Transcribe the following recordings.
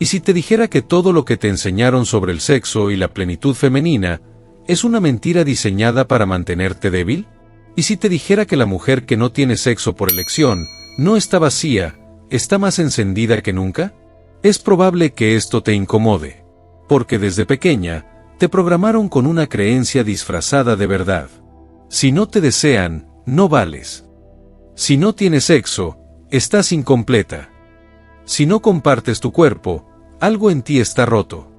¿Y si te dijera que todo lo que te enseñaron sobre el sexo y la plenitud femenina es una mentira diseñada para mantenerte débil? ¿Y si te dijera que la mujer que no tiene sexo por elección no está vacía, está más encendida que nunca? Es probable que esto te incomode, porque desde pequeña te programaron con una creencia disfrazada de verdad. Si no te desean, no vales. Si no tienes sexo, estás incompleta. Si no compartes tu cuerpo, algo en ti está roto.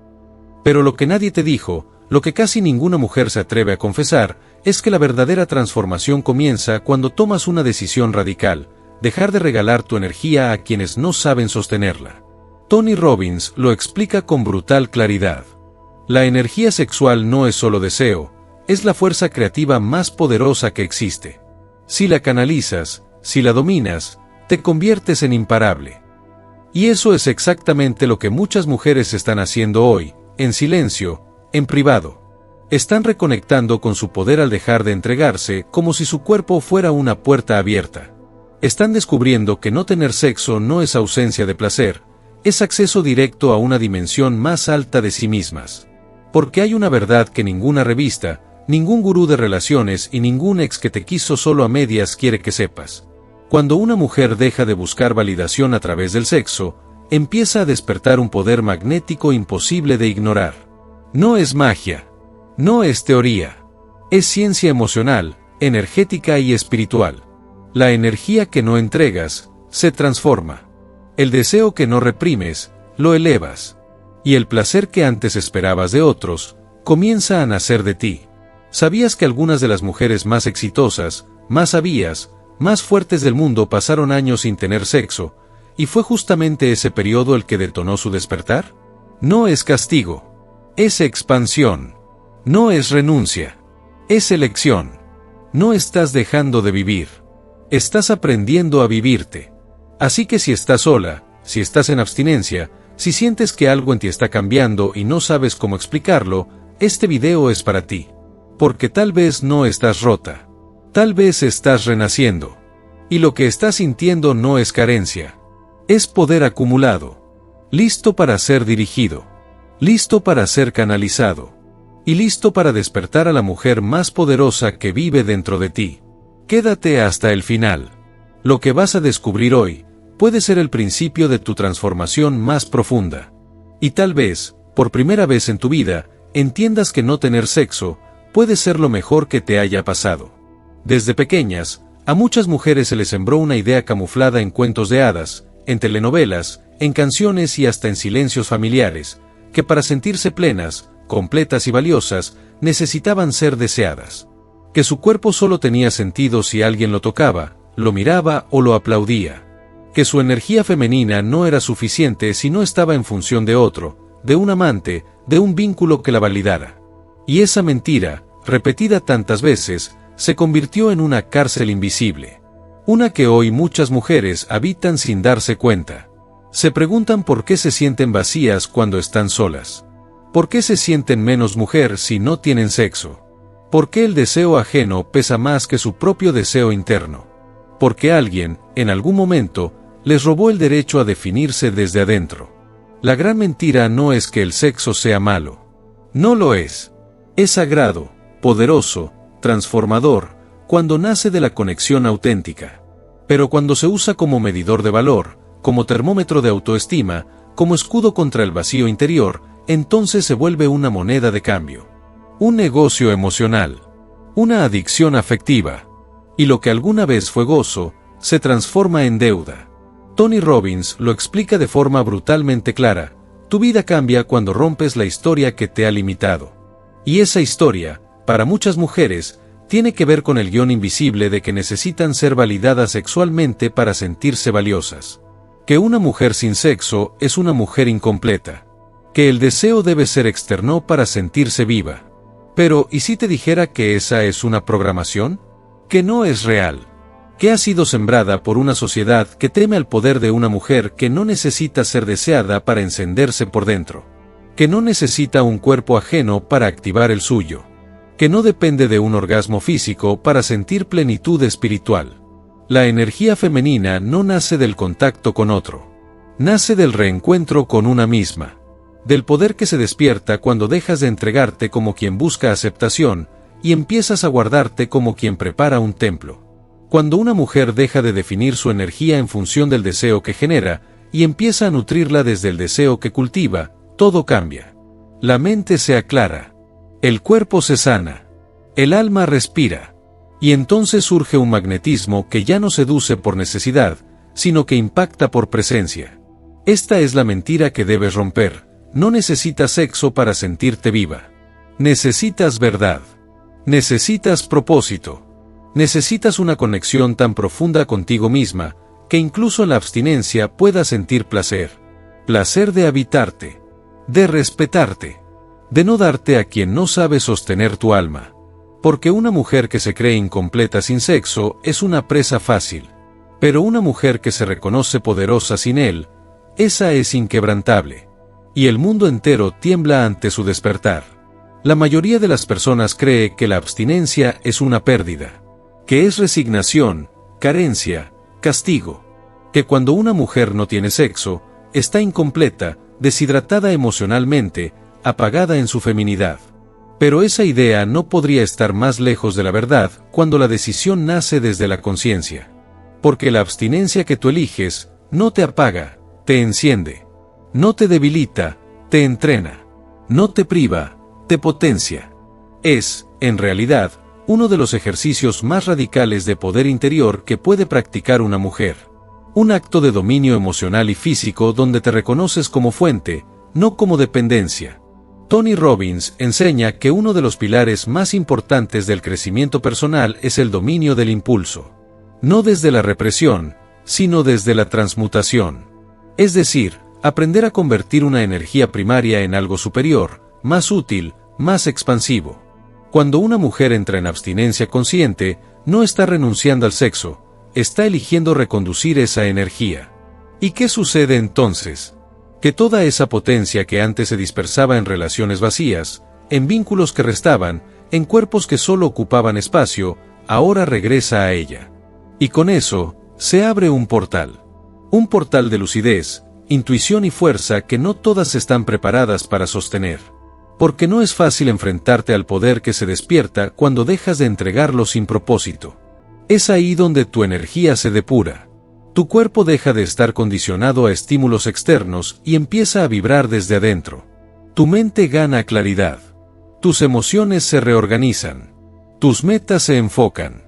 Pero lo que nadie te dijo, lo que casi ninguna mujer se atreve a confesar, es que la verdadera transformación comienza cuando tomas una decisión radical: dejar de regalar tu energía a quienes no saben sostenerla. Tony Robbins lo explica con brutal claridad. La energía sexual no es solo deseo, es la fuerza creativa más poderosa que existe. Si la canalizas, si la dominas, te conviertes en imparable. Y eso es exactamente lo que muchas mujeres están haciendo hoy, en silencio, en privado. Están reconectando con su poder al dejar de entregarse como si su cuerpo fuera una puerta abierta. Están descubriendo que no tener sexo no es ausencia de placer, es acceso directo a una dimensión más alta de sí mismas. Porque hay una verdad que ninguna revista, ningún gurú de relaciones y ningún ex que te quiso solo a medias quiere que sepas. Cuando una mujer deja de buscar validación a través del sexo, empieza a despertar un poder magnético imposible de ignorar. No es magia. No es teoría. Es ciencia emocional, energética y espiritual. La energía que no entregas, se transforma. El deseo que no reprimes, lo elevas. Y el placer que antes esperabas de otros, comienza a nacer de ti. ¿Sabías que algunas de las mujeres más exitosas, más sabias, más fuertes del mundo pasaron años sin tener sexo, y fue justamente ese periodo el que detonó su despertar? No es castigo. Es expansión. No es renuncia. Es elección. No estás dejando de vivir. Estás aprendiendo a vivirte. Así que si estás sola, si estás en abstinencia, si sientes que algo en ti está cambiando y no sabes cómo explicarlo, este video es para ti. Porque tal vez no estás rota. Tal vez estás renaciendo. Y lo que estás sintiendo no es carencia. Es poder acumulado. Listo para ser dirigido. Listo para ser canalizado. Y listo para despertar a la mujer más poderosa que vive dentro de ti. Quédate hasta el final. Lo que vas a descubrir hoy puede ser el principio de tu transformación más profunda. Y tal vez, por primera vez en tu vida, entiendas que no tener sexo puede ser lo mejor que te haya pasado. Desde pequeñas, a muchas mujeres se les sembró una idea camuflada en cuentos de hadas, en telenovelas, en canciones y hasta en silencios familiares, que para sentirse plenas, completas y valiosas, necesitaban ser deseadas. Que su cuerpo solo tenía sentido si alguien lo tocaba, lo miraba o lo aplaudía. Que su energía femenina no era suficiente si no estaba en función de otro, de un amante, de un vínculo que la validara. Y esa mentira, repetida tantas veces, se convirtió en una cárcel invisible. Una que hoy muchas mujeres habitan sin darse cuenta. Se preguntan por qué se sienten vacías cuando están solas. ¿Por qué se sienten menos mujer si no tienen sexo? ¿Por qué el deseo ajeno pesa más que su propio deseo interno? Porque alguien, en algún momento, les robó el derecho a definirse desde adentro. La gran mentira no es que el sexo sea malo. No lo es. Es sagrado, poderoso, transformador, cuando nace de la conexión auténtica. Pero cuando se usa como medidor de valor, como termómetro de autoestima, como escudo contra el vacío interior, entonces se vuelve una moneda de cambio. Un negocio emocional. Una adicción afectiva. Y lo que alguna vez fue gozo, se transforma en deuda. Tony Robbins lo explica de forma brutalmente clara: tu vida cambia cuando rompes la historia que te ha limitado. Y esa historia, para muchas mujeres, tiene que ver con el guión invisible de que necesitan ser validadas sexualmente para sentirse valiosas. Que una mujer sin sexo es una mujer incompleta. Que el deseo debe ser externo para sentirse viva. Pero, ¿y si te dijera que esa es una programación? Que no es real. Que ha sido sembrada por una sociedad que teme al poder de una mujer que no necesita ser deseada para encenderse por dentro. Que no necesita un cuerpo ajeno para activar el suyo. Que no depende de un orgasmo físico para sentir plenitud espiritual. La energía femenina no nace del contacto con otro. Nace del reencuentro con una misma. Del poder que se despierta cuando dejas de entregarte como quien busca aceptación, y empiezas a guardarte como quien prepara un templo. Cuando una mujer deja de definir su energía en función del deseo que genera, y empieza a nutrirla desde el deseo que cultiva, todo cambia. La mente se aclara. El cuerpo se sana. El alma respira. Y entonces surge un magnetismo que ya no seduce por necesidad, sino que impacta por presencia. Esta es la mentira que debes romper. No necesitas sexo para sentirte viva. Necesitas verdad. Necesitas propósito. Necesitas una conexión tan profunda contigo misma, que incluso en la abstinencia puedas sentir placer. Placer de habitarte. De respetarte. De no darte a quien no sabe sostener tu alma. Porque una mujer que se cree incompleta sin sexo es una presa fácil. Pero una mujer que se reconoce poderosa sin él, esa es inquebrantable. Y el mundo entero tiembla ante su despertar. La mayoría de las personas cree que la abstinencia es una pérdida. Que es resignación, carencia, castigo. Que cuando una mujer no tiene sexo, está incompleta, deshidratada emocionalmente, apagada en su feminidad. Pero esa idea no podría estar más lejos de la verdad cuando la decisión nace desde la conciencia. Porque la abstinencia que tú eliges, no te apaga, te enciende. No te debilita, te entrena. No te priva, te potencia. Es, en realidad, uno de los ejercicios más radicales de poder interior que puede practicar una mujer. Un acto de dominio emocional y físico donde te reconoces como fuente, no como dependencia. Tony Robbins enseña que uno de los pilares más importantes del crecimiento personal es el dominio del impulso. No desde la represión, sino desde la transmutación. Es decir, aprender a convertir una energía primaria en algo superior, más útil, más expansivo. Cuando una mujer entra en abstinencia consciente, no está renunciando al sexo, está eligiendo reconducir esa energía. ¿Y qué sucede entonces? Que toda esa potencia que antes se dispersaba en relaciones vacías, en vínculos que restaban, en cuerpos que solo ocupaban espacio, ahora regresa a ella. Y con eso, se abre un portal. Un portal de lucidez, intuición y fuerza que no todas están preparadas para sostener. Porque no es fácil enfrentarte al poder que se despierta cuando dejas de entregarlo sin propósito. Es ahí donde tu energía se depura. Tu cuerpo deja de estar condicionado a estímulos externos y empieza a vibrar desde adentro. Tu mente gana claridad. Tus emociones se reorganizan. Tus metas se enfocan.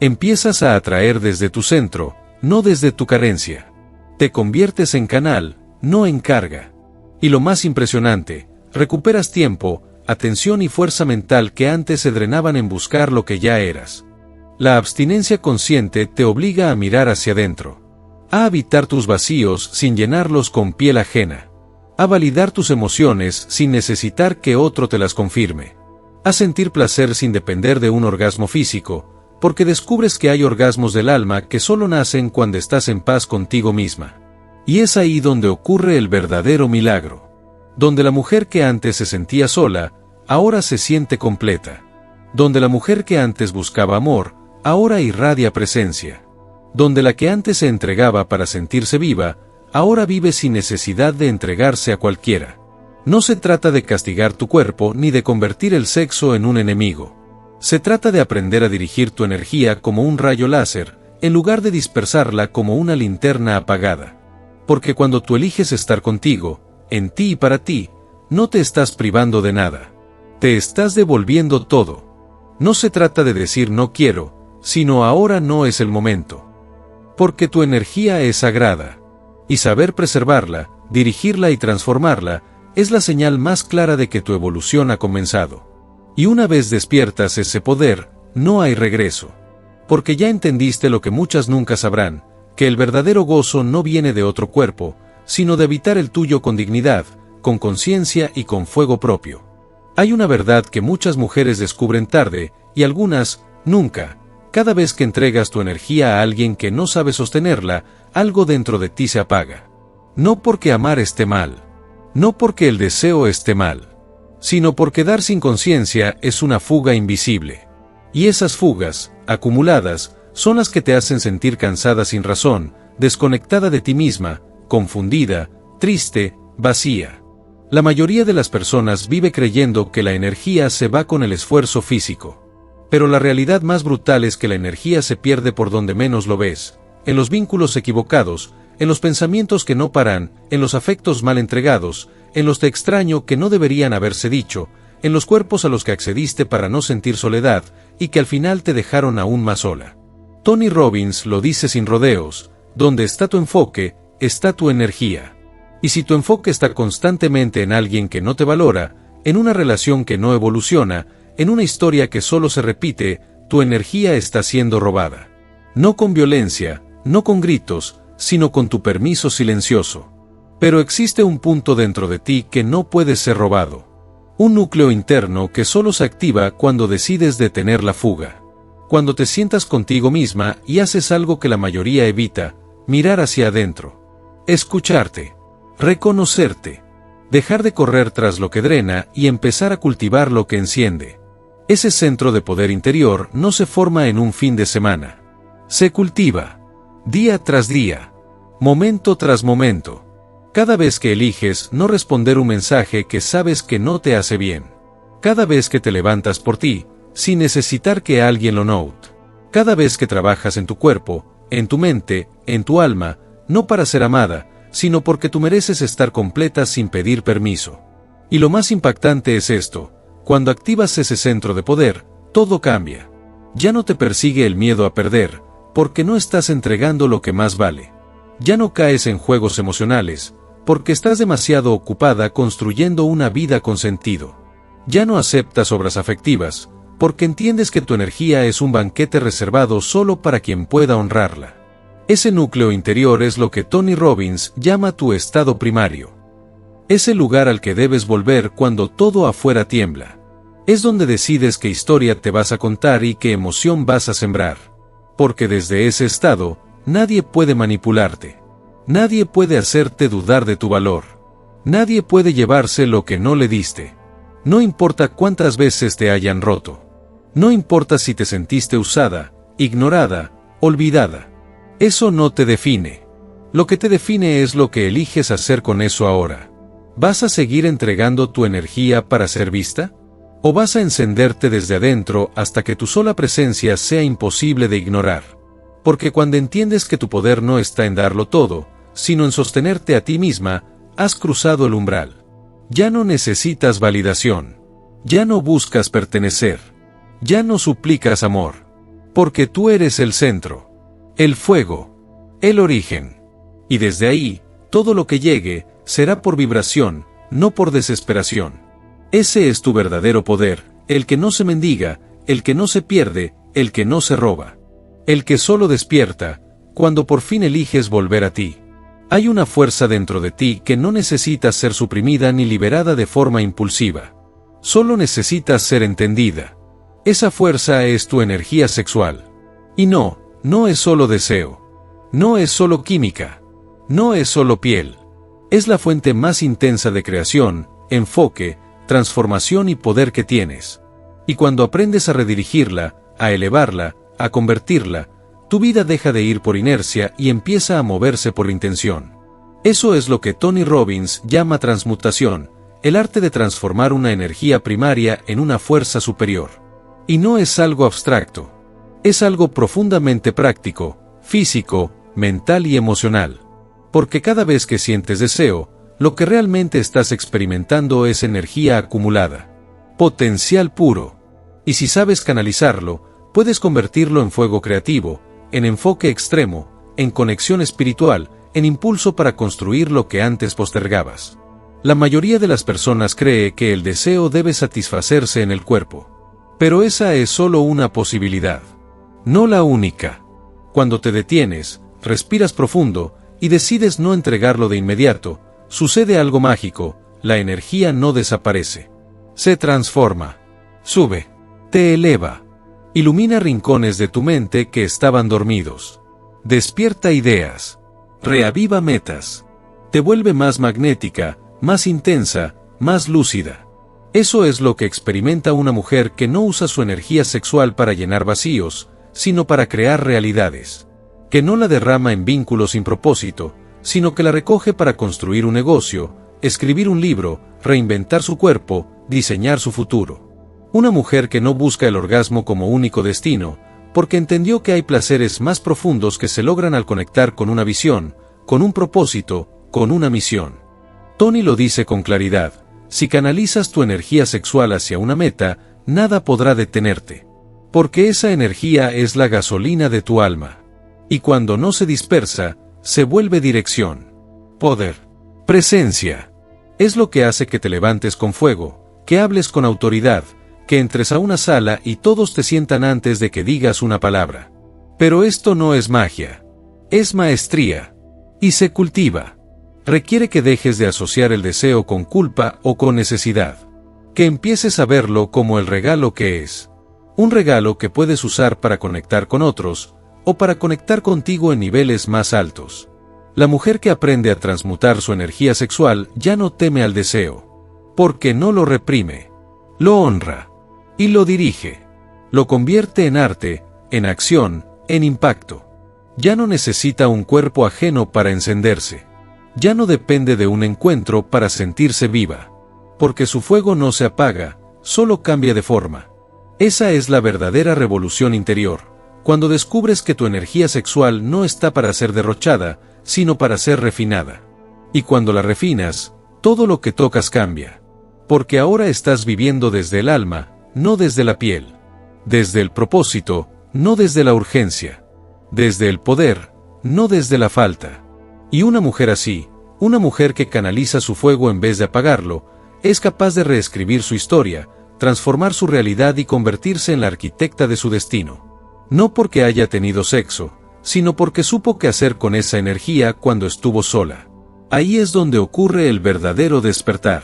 Empiezas a atraer desde tu centro, no desde tu carencia. Te conviertes en canal, no en carga. Y lo más impresionante, recuperas tiempo, atención y fuerza mental que antes se drenaban en buscar lo que ya eras. La abstinencia consciente te obliga a mirar hacia adentro. A habitar tus vacíos sin llenarlos con piel ajena. A validar tus emociones sin necesitar que otro te las confirme. A sentir placer sin depender de un orgasmo físico, porque descubres que hay orgasmos del alma que solo nacen cuando estás en paz contigo misma. Y es ahí donde ocurre el verdadero milagro. Donde la mujer que antes se sentía sola, ahora se siente completa. Donde la mujer que antes buscaba amor, ahora irradia presencia. Donde la que antes se entregaba para sentirse viva, ahora vive sin necesidad de entregarse a cualquiera. No se trata de castigar tu cuerpo ni de convertir el sexo en un enemigo. Se trata de aprender a dirigir tu energía como un rayo láser, en lugar de dispersarla como una linterna apagada. Porque cuando tú eliges estar contigo, en ti y para ti, no te estás privando de nada. Te estás devolviendo todo. No se trata de decir no quiero, sino ahora no es el momento. Porque tu energía es sagrada. Y saber preservarla, dirigirla y transformarla, es la señal más clara de que tu evolución ha comenzado. Y una vez despiertas ese poder, no hay regreso. Porque ya entendiste lo que muchas nunca sabrán, que el verdadero gozo no viene de otro cuerpo, sino de habitar el tuyo con dignidad, con conciencia y con fuego propio. Hay una verdad que muchas mujeres descubren tarde, y algunas, nunca. Cada vez que entregas tu energía a alguien que no sabe sostenerla, algo dentro de ti se apaga. No porque amar esté mal. No porque el deseo esté mal. Sino porque dar sin conciencia es una fuga invisible. Y esas fugas, acumuladas, son las que te hacen sentir cansada sin razón, desconectada de ti misma, confundida, triste, vacía. La mayoría de las personas vive creyendo que la energía se va con el esfuerzo físico. Pero la realidad más brutal es que la energía se pierde por donde menos lo ves, en los vínculos equivocados, en los pensamientos que no paran, en los afectos mal entregados, en los te extraño que no deberían haberse dicho, en los cuerpos a los que accediste para no sentir soledad, y que al final te dejaron aún más sola. Tony Robbins lo dice sin rodeos: donde está tu enfoque, está tu energía. Y si tu enfoque está constantemente en alguien que no te valora, en una relación que no evoluciona, en una historia que solo se repite, tu energía está siendo robada. No con violencia, no con gritos, sino con tu permiso silencioso. Pero existe un punto dentro de ti que no puede ser robado. Un núcleo interno que solo se activa cuando decides detener la fuga. Cuando te sientas contigo misma y haces algo que la mayoría evita: mirar hacia adentro. Escucharte. Reconocerte. Dejar de correr tras lo que drena y empezar a cultivar lo que enciende. Ese centro de poder interior no se forma en un fin de semana. Se cultiva. Día tras día. Momento tras momento. Cada vez que eliges no responder un mensaje que sabes que no te hace bien. Cada vez que te levantas por ti, sin necesitar que alguien lo note. Cada vez que trabajas en tu cuerpo, en tu mente, en tu alma, no para ser amada, sino porque tú mereces estar completa sin pedir permiso. Y lo más impactante es esto: cuando activas ese centro de poder, todo cambia. Ya no te persigue el miedo a perder, porque no estás entregando lo que más vale. Ya no caes en juegos emocionales, porque estás demasiado ocupada construyendo una vida con sentido. Ya no aceptas obras afectivas, porque entiendes que tu energía es un banquete reservado solo para quien pueda honrarla. Ese núcleo interior es lo que Tony Robbins llama tu estado primario. Es el lugar al que debes volver cuando todo afuera tiembla. Es donde decides qué historia te vas a contar y qué emoción vas a sembrar. Porque desde ese estado, nadie puede manipularte. Nadie puede hacerte dudar de tu valor. Nadie puede llevarse lo que no le diste. No importa cuántas veces te hayan roto. No importa si te sentiste usada, ignorada, olvidada. Eso no te define. Lo que te define es lo que eliges hacer con eso ahora. ¿Vas a seguir entregando tu energía para ser vista? ¿O vas a encenderte desde adentro hasta que tu sola presencia sea imposible de ignorar? Porque cuando entiendes que tu poder no está en darlo todo, sino en sostenerte a ti misma, has cruzado el umbral. Ya no necesitas validación. Ya no buscas pertenecer. Ya no suplicas amor. Porque tú eres el centro. El fuego, el origen. Y desde ahí, todo lo que llegue, será por vibración, no por desesperación. Ese es tu verdadero poder, el que no se mendiga, el que no se pierde, el que no se roba. El que solo despierta, cuando por fin eliges volver a ti. Hay una fuerza dentro de ti que no necesita ser suprimida ni liberada de forma impulsiva. Solo necesitas ser entendida. Esa fuerza es tu energía sexual. Y no es solo deseo. No es solo química. No es solo piel. Es la fuente más intensa de creación, enfoque, transformación y poder que tienes. Y cuando aprendes a redirigirla, a elevarla, a convertirla, tu vida deja de ir por inercia y empieza a moverse por intención. Eso es lo que Tony Robbins llama transmutación, el arte de transformar una energía primaria en una fuerza superior. Y no es algo abstracto. Es algo profundamente práctico, físico, mental y emocional. Porque cada vez que sientes deseo, lo que realmente estás experimentando es energía acumulada. Potencial puro. Y si sabes canalizarlo, puedes convertirlo en fuego creativo, en enfoque extremo, en conexión espiritual, en impulso para construir lo que antes postergabas. La mayoría de las personas cree que el deseo debe satisfacerse en el cuerpo. Pero esa es solo una posibilidad. No la única. Cuando te detienes, respiras profundo, y decides no entregarlo de inmediato, sucede algo mágico: la energía no desaparece. Se transforma. Sube. Te eleva. Ilumina rincones de tu mente que estaban dormidos. Despierta ideas. Reaviva metas. Te vuelve más magnética, más intensa, más lúcida. Eso es lo que experimenta una mujer que no usa su energía sexual para llenar vacíos, sino para crear realidades. Que no la derrama en vínculos sin propósito, sino que la recoge para construir un negocio, escribir un libro, reinventar su cuerpo, diseñar su futuro. Una mujer que no busca el orgasmo como único destino, porque entendió que hay placeres más profundos que se logran al conectar con una visión, con un propósito, con una misión. Tony lo dice con claridad: si canalizas tu energía sexual hacia una meta, nada podrá detenerte. Porque esa energía es la gasolina de tu alma. Y cuando no se dispersa, se vuelve dirección. Poder. Presencia. Es lo que hace que te levantes con fuego, que hables con autoridad, que entres a una sala y todos te sientan antes de que digas una palabra. Pero esto no es magia. Es maestría. Y se cultiva. Requiere que dejes de asociar el deseo con culpa o con necesidad. Que empieces a verlo como el regalo que es. Un regalo que puedes usar para conectar con otros, o para conectar contigo en niveles más altos. La mujer que aprende a transmutar su energía sexual ya no teme al deseo. Porque no lo reprime. Lo honra. Y lo dirige. Lo convierte en arte, en acción, en impacto. Ya no necesita un cuerpo ajeno para encenderse. Ya no depende de un encuentro para sentirse viva. Porque su fuego no se apaga, solo cambia de forma. Esa es la verdadera revolución interior, cuando descubres que tu energía sexual no está para ser derrochada, sino para ser refinada. Y cuando la refinas, todo lo que tocas cambia. Porque ahora estás viviendo desde el alma, no desde la piel. Desde el propósito, no desde la urgencia. Desde el poder, no desde la falta. Y una mujer así, una mujer que canaliza su fuego en vez de apagarlo, es capaz de reescribir su historia, transformar su realidad y convertirse en la arquitecta de su destino. No porque haya tenido sexo, sino porque supo qué hacer con esa energía cuando estuvo sola. Ahí es donde ocurre el verdadero despertar.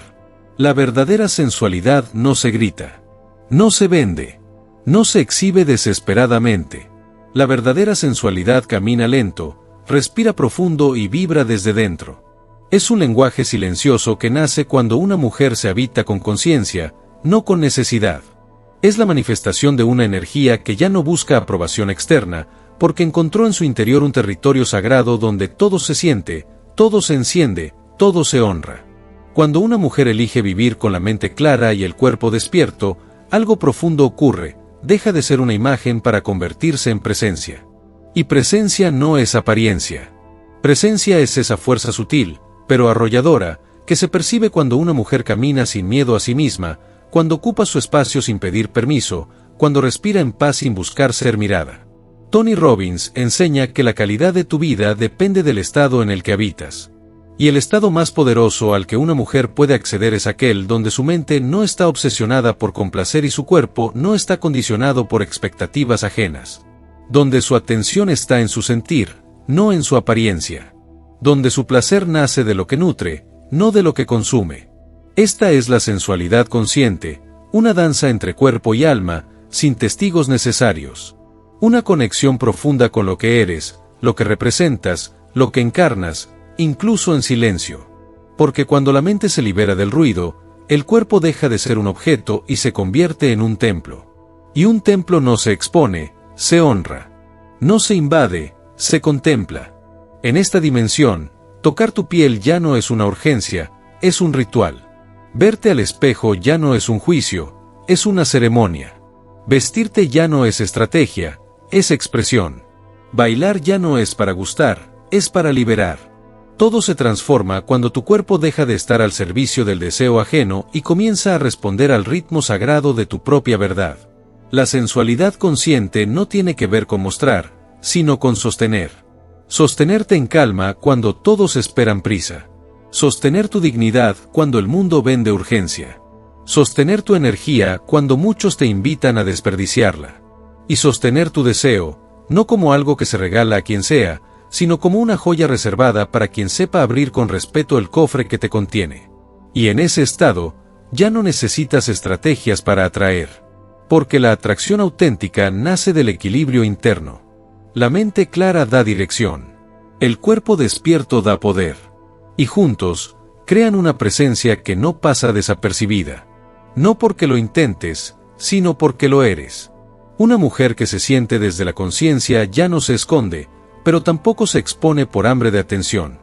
La verdadera sensualidad no se grita. No se vende. No se exhibe desesperadamente. La verdadera sensualidad camina lento, respira profundo y vibra desde dentro. Es un lenguaje silencioso que nace cuando una mujer se habita con conciencia, no con necesidad. Es la manifestación de una energía que ya no busca aprobación externa, porque encontró en su interior un territorio sagrado donde todo se siente, todo se enciende, todo se honra. Cuando una mujer elige vivir con la mente clara y el cuerpo despierto, algo profundo ocurre, deja de ser una imagen para convertirse en presencia. Y presencia no es apariencia. Presencia es esa fuerza sutil, pero arrolladora, que se percibe cuando una mujer camina sin miedo a sí misma, cuando ocupa su espacio sin pedir permiso, cuando respira en paz sin buscar ser mirada. Tony Robbins enseña que la calidad de tu vida depende del estado en el que habitas. Y el estado más poderoso al que una mujer puede acceder es aquel donde su mente no está obsesionada por complacer y su cuerpo no está condicionado por expectativas ajenas. Donde su atención está en su sentir, no en su apariencia. Donde su placer nace de lo que nutre, no de lo que consume. Esta es la sensualidad consciente, una danza entre cuerpo y alma, sin testigos necesarios. Una conexión profunda con lo que eres, lo que representas, lo que encarnas, incluso en silencio. Porque cuando la mente se libera del ruido, el cuerpo deja de ser un objeto y se convierte en un templo. Y un templo no se expone, se honra. No se invade, se contempla. En esta dimensión, tocar tu piel ya no es una urgencia, es un ritual. Verte al espejo ya no es un juicio, es una ceremonia. Vestirte ya no es estrategia, es expresión. Bailar ya no es para gustar, es para liberar. Todo se transforma cuando tu cuerpo deja de estar al servicio del deseo ajeno y comienza a responder al ritmo sagrado de tu propia verdad. La sensualidad consciente no tiene que ver con mostrar, sino con sostener. Sostenerte en calma cuando todos esperan prisa. Sostener tu dignidad cuando el mundo vende urgencia. Sostener tu energía cuando muchos te invitan a desperdiciarla. Y sostener tu deseo, no como algo que se regala a quien sea, sino como una joya reservada para quien sepa abrir con respeto el cofre que te contiene. Y en ese estado, ya no necesitas estrategias para atraer. Porque la atracción auténtica nace del equilibrio interno. La mente clara da dirección. El cuerpo despierto da poder. Y juntos, crean una presencia que no pasa desapercibida. No porque lo intentes, sino porque lo eres. Una mujer que se siente desde la conciencia ya no se esconde, pero tampoco se expone por hambre de atención.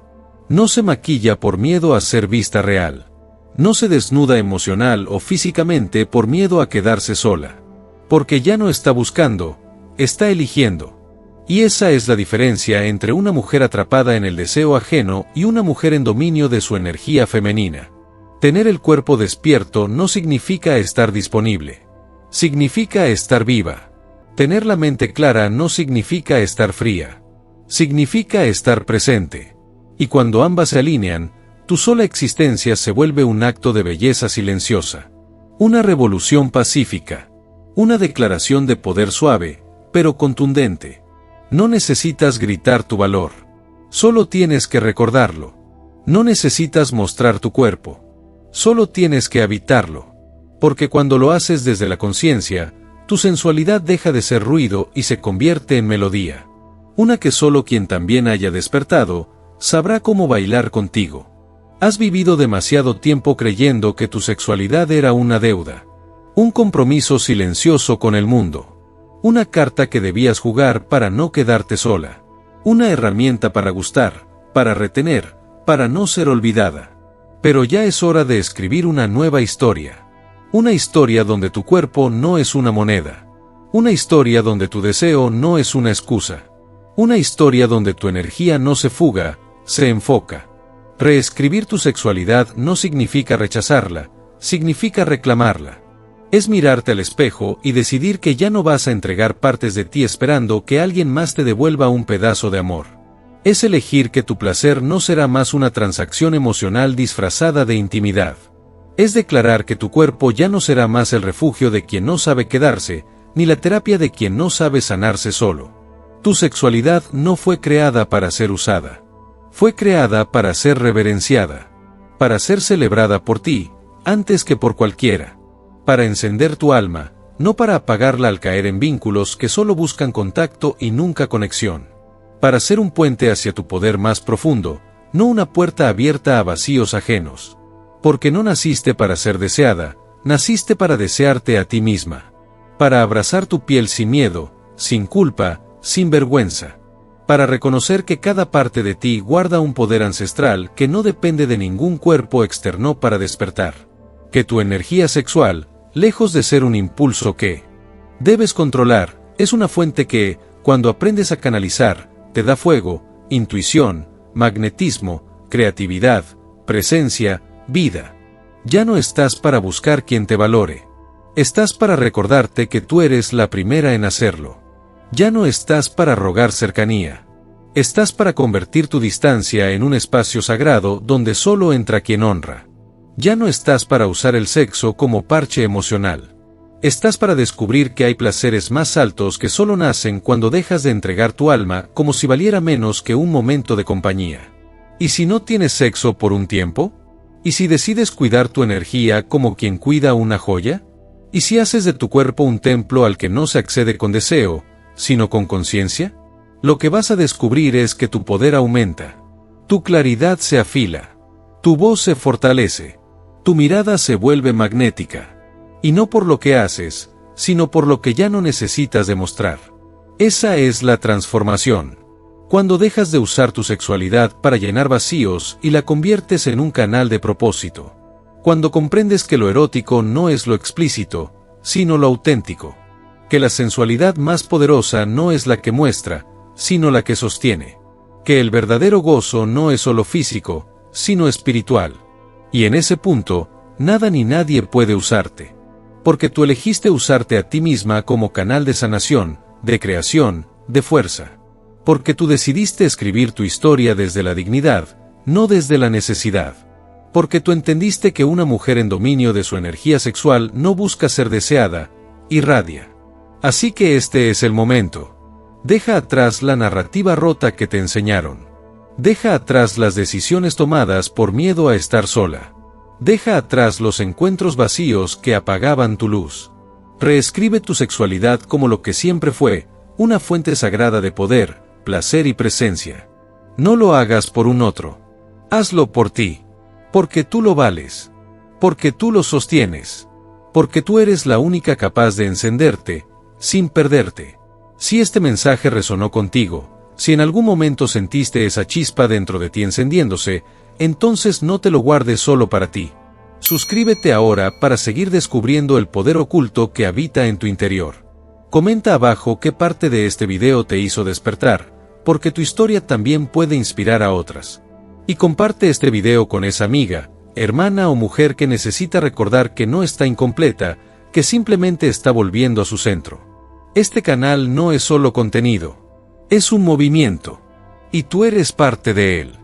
No se maquilla por miedo a ser vista real. No se desnuda emocional o físicamente por miedo a quedarse sola. Porque ya no está buscando, está eligiendo. Y esa es la diferencia entre una mujer atrapada en el deseo ajeno y una mujer en dominio de su energía femenina. Tener el cuerpo despierto no significa estar disponible. Significa estar viva. Tener la mente clara no significa estar fría. Significa estar presente. Y cuando ambas se alinean, tu sola existencia se vuelve un acto de belleza silenciosa. Una revolución pacífica. Una declaración de poder suave, pero contundente. No necesitas gritar tu valor. Solo tienes que recordarlo. No necesitas mostrar tu cuerpo. Solo tienes que habitarlo. Porque cuando lo haces desde la conciencia, tu sensualidad deja de ser ruido y se convierte en melodía. Una que solo quien también haya despertado, sabrá cómo bailar contigo. Has vivido demasiado tiempo creyendo que tu sexualidad era una deuda. Un compromiso silencioso con el mundo. Una carta que debías jugar para no quedarte sola. Una herramienta para gustar, para retener, para no ser olvidada. Pero ya es hora de escribir una nueva historia. Una historia donde tu cuerpo no es una moneda. Una historia donde tu deseo no es una excusa. Una historia donde tu energía no se fuga, se enfoca. Reescribir tu sexualidad no significa rechazarla, significa reclamarla. Es mirarte al espejo y decidir que ya no vas a entregar partes de ti esperando que alguien más te devuelva un pedazo de amor. Es elegir que tu placer no será más una transacción emocional disfrazada de intimidad. Es declarar que tu cuerpo ya no será más el refugio de quien no sabe quedarse, ni la terapia de quien no sabe sanarse solo. Tu sexualidad no fue creada para ser usada. Fue creada para ser reverenciada. Para ser celebrada por ti, antes que por cualquiera. Para encender tu alma, no para apagarla al caer en vínculos que solo buscan contacto y nunca conexión. Para ser un puente hacia tu poder más profundo, no una puerta abierta a vacíos ajenos. Porque no naciste para ser deseada, naciste para desearte a ti misma. Para abrazar tu piel sin miedo, sin culpa, sin vergüenza. Para reconocer que cada parte de ti guarda un poder ancestral que no depende de ningún cuerpo externo para despertar. Que tu energía sexual, lejos de ser un impulso que debes controlar, es una fuente que, cuando aprendes a canalizar, te da fuego, intuición, magnetismo, creatividad, presencia, vida. Ya no estás para buscar quien te valore. Estás para recordarte que tú eres la primera en hacerlo. Ya no estás para rogar cercanía. Estás para convertir tu distancia en un espacio sagrado donde solo entra quien honra. Ya no estás para usar el sexo como parche emocional. Estás para descubrir que hay placeres más altos que solo nacen cuando dejas de entregar tu alma como si valiera menos que un momento de compañía. ¿Y si no tienes sexo por un tiempo? ¿Y si decides cuidar tu energía como quien cuida una joya? ¿Y si haces de tu cuerpo un templo al que no se accede con deseo, sino con conciencia? Lo que vas a descubrir es que tu poder aumenta. Tu claridad se afila. Tu voz se fortalece. Tu mirada se vuelve magnética. Y no por lo que haces, sino por lo que ya no necesitas demostrar. Esa es la transformación. Cuando dejas de usar tu sexualidad para llenar vacíos y la conviertes en un canal de propósito. Cuando comprendes que lo erótico no es lo explícito, sino lo auténtico. Que la sensualidad más poderosa no es la que muestra, sino la que sostiene. Que el verdadero gozo no es solo físico, sino espiritual. Y en ese punto, nada ni nadie puede usarte. Porque tú elegiste usarte a ti misma como canal de sanación, de creación, de fuerza. Porque tú decidiste escribir tu historia desde la dignidad, no desde la necesidad. Porque tú entendiste que una mujer en dominio de su energía sexual no busca ser deseada, irradia. Así que este es el momento. Deja atrás la narrativa rota que te enseñaron. Deja atrás las decisiones tomadas por miedo a estar sola. Deja atrás los encuentros vacíos que apagaban tu luz. Reescribe tu sexualidad como lo que siempre fue, una fuente sagrada de poder, placer y presencia. No lo hagas por un otro. Hazlo por ti. Porque tú lo vales. Porque tú lo sostienes. Porque tú eres la única capaz de encenderte, sin perderte. Si este mensaje resonó contigo, Si en algún momento sentiste esa chispa dentro de ti encendiéndose, entonces no te lo guardes solo para ti. Suscríbete ahora para seguir descubriendo el poder oculto que habita en tu interior. Comenta abajo qué parte de este video te hizo despertar, porque tu historia también puede inspirar a otras. Y comparte este video con esa amiga, hermana o mujer que necesita recordar que no está incompleta, que simplemente está volviendo a su centro. Este canal no es solo contenido, es un movimiento, y tú eres parte de él.